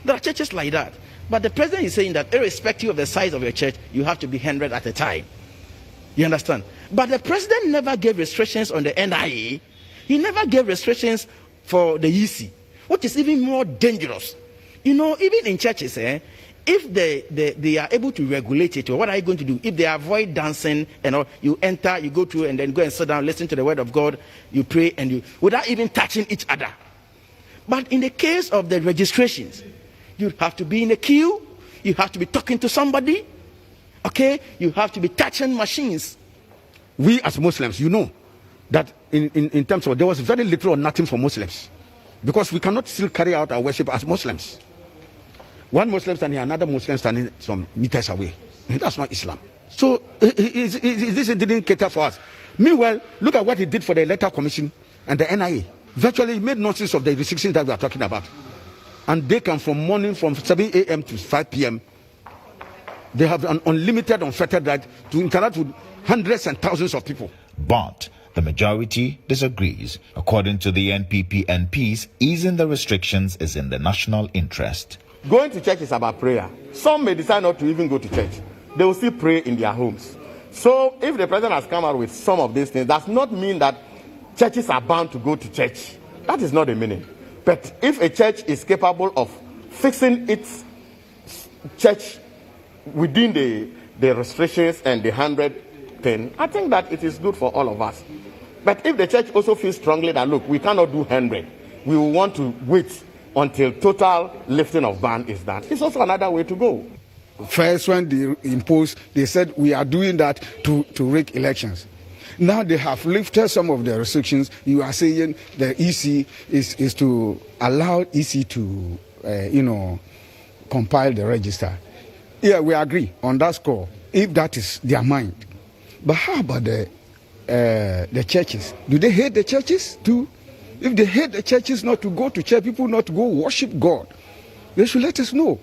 There are churches like that. But the president is saying that irrespective of the size of your church, you have to be 100 at a time. You understand? But the president never gave restrictions on the NIA. He never gave restrictions for the EC, which is even more dangerous. You know, even in churches, if they are able to regulate it, what are you going to do? If they avoid dancing and all, you enter, you go through and then go and sit down, listen to the word of God, you pray, and you without even touching each other. But in the case of the registrations, you have to be in a queue, you have to be talking to somebody, okay? You have to be touching machines. We as Muslims, you know, that in terms of, there was very little or nothing for Muslims, because we cannot still carry out our worship as Muslims. One Muslim standing, another Muslim standing some meters away. That's not Islam. So this didn't cater for us. Meanwhile, look at what he did for the Electoral Commission and the NIA. Virtually, he made nonsense of the restrictions that we are talking about. And they come from morning from 7 a.m. to 5 p.m. They have an unlimited, unfettered right to interact with hundreds and thousands of people. But the majority disagrees. According to the NPP MPs, easing the restrictions is in the national interest. Going to church is about prayer. Some may decide not to even go to church. They will still pray in their homes. So if the president has come out with some of these things, does not mean that churches are bound to go to church. That is not the meaning. But if a church is capable of fixing its church within the restrictions and the 100 thing, I think that it is good for all of us. But if the church also feels strongly that, look, we cannot do 100, we will want to wait until total lifting of ban is done, it's also another way to go. First, when they imposed, they said we are doing that to rig elections. Now they have lifted some of the restrictions. You are saying the EC is to allow EC to, compile the register. Yeah, we agree on that score, if that is their mind. But how about the churches? Do they hate the churches too? If they hate the churches not to go to church, people not to go worship God, they should let us know.